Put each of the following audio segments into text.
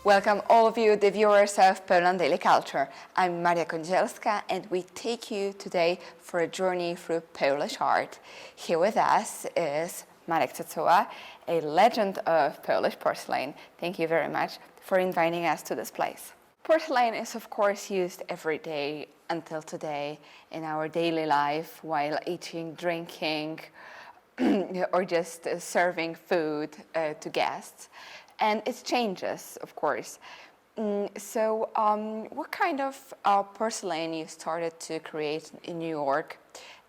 Welcome all of you, the viewers of Poland Daily Culture. I'm Marek Cecuła, and we take you today for a journey through Polish art. Here with us is Marek Cecuła, a legend of Polish porcelain. Thank you very much for inviting us to this place. Porcelain is of course used every day until today in our daily life while eating, drinking, or just serving food to guests. And it changes, of course. What kind of porcelain you started to create in New York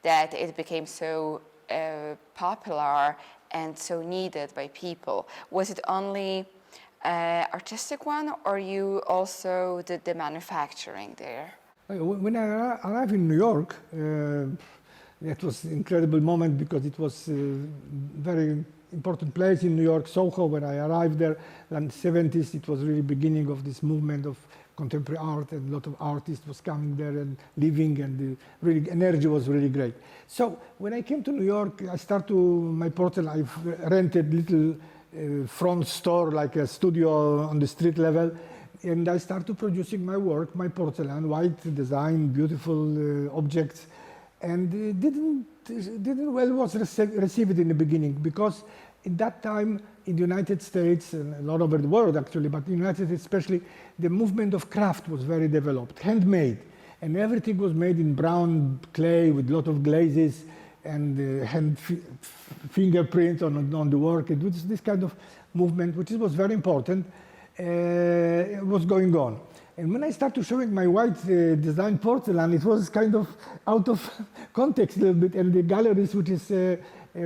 that it became so popular and so needed by people? Was it only artistic one, or you also did the manufacturing there? When I arrived in New York, that was an incredible moment because it was a very important place in New York, Soho. When I arrived there in the 70s, it was really beginning of this movement of contemporary art, and a lot of artists was coming there and living, and the really energy was really great. So when I came to New York, I started my porcelain. I rented little front store, like a studio on the street level, and I started producing my work, my porcelain, white design, beautiful objects, and was received in the beginning, because in that time in the United States and a lot over the world actually, but in the United States especially, the movement of craft was very developed, handmade, and everything was made in brown clay with a lot of glazes and fingerprint on the work. It was this kind of movement, which was very important, was going on. And when I started showing my white design porcelain, it was kind of out of context a little bit, and the galleries which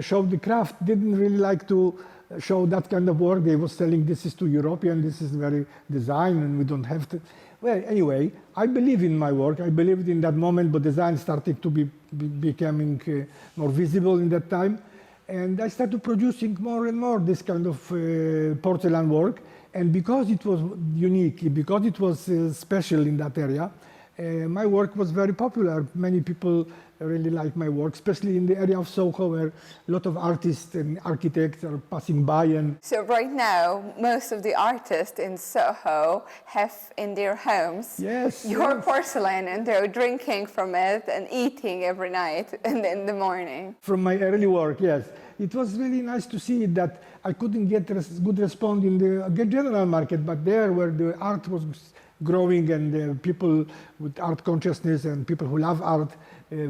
showed the craft didn't really like to show that kind of work. They were selling, this is too European, this is very design, and we don't have to. Well, anyway, I believe in my work. I believed in that moment, but design started to be becoming more visible in that time. And I started producing more and more this kind of porcelain work. And because it was unique, because it was special in that area, my work was very popular. Many people really like my work, especially in the area of Soho, where a lot of artists and architects are passing by. And so right now, most of the artists in Soho have in their homes your porcelain, and they're drinking from it and eating every night and in the morning. From my early work, yes. It was really nice to see that I couldn't get good response in the general market, but there where the art was growing and people with art consciousness and people who love art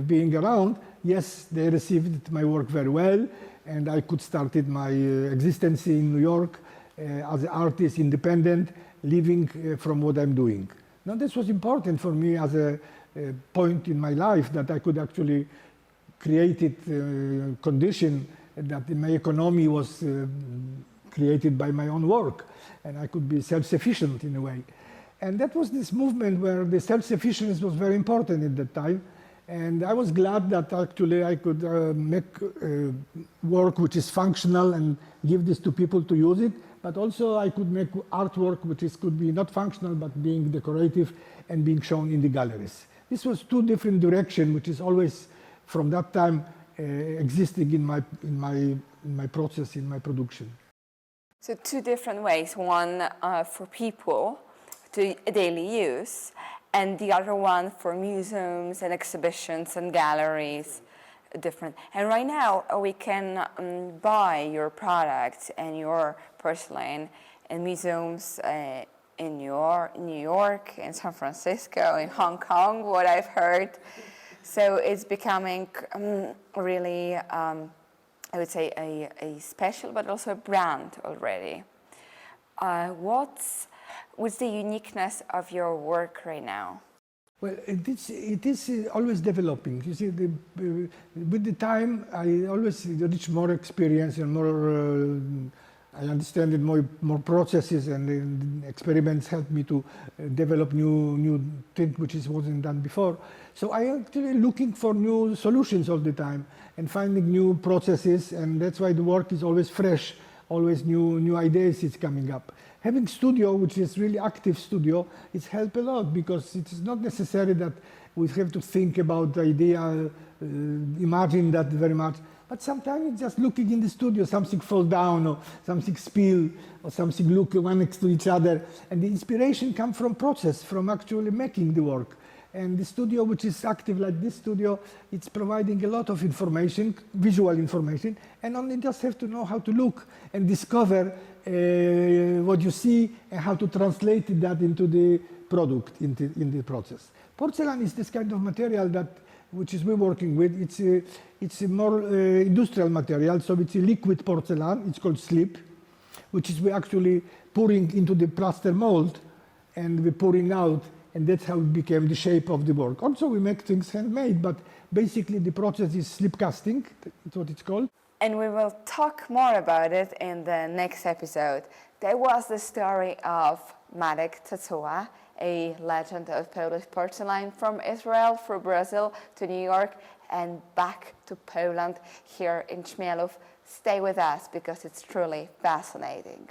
being around, yes, they received my work very well, and I could start my existence in New York as an artist, independent, living from what I'm doing. Now this was important for me as a point in my life, that I could actually create condition that my economy was created by my own work, and I could be self-sufficient in a way. And that was this movement where the self-sufficiency was very important at that time. And I was glad that actually I could make work which is functional and give this to people to use it, but also I could make artwork which could be not functional but being decorative and being shown in the galleries. This was two different directions, which is always from that time existing in my process, in my production. So two different ways, one for people to daily use, and the other one for museums and exhibitions and galleries, different. And right now we can buy your products and your porcelain in museums in New York, in San Francisco, in Hong Kong, what I've heard. So it's becoming really, I would say, a special, but also a brand already. What's the uniqueness of your work right now? Well, it is always developing. You see, with the time, I always reach more experience and more. I understand that more processes and experiments help me to develop new things which wasn't done before. So I am actually looking for new solutions all the time and finding new processes, and that's why the work is always fresh, always new ideas is coming up. Having studio, which is really active studio, it's helped a lot, because it is not necessary that we have to think about the idea, imagine that very much. But sometimes it's just looking in the studio, something fall down or something spill or something look one next to each other. And the inspiration comes from process, from actually making the work. And the studio, which is active like this studio, it's providing a lot of information, visual information, and only just have to know how to look and discover what you see and how to translate that into the product, in the process. Porcelain is this kind of material that, which is we're working with. It's a more industrial material, so it's a liquid porcelain. It's called slip, which is we're actually pouring into the plaster mold, and we're pouring out, and that's how it became the shape of the work. Also, we make things handmade, but basically the process is slip casting. That's what it's called. And we will talk more about it in the next episode. That was the story of Marek Cecuła, a legend of Polish porcelain, from Israel through Brazil to New York and back to Poland here in Chmielów. Stay with us because it's truly fascinating.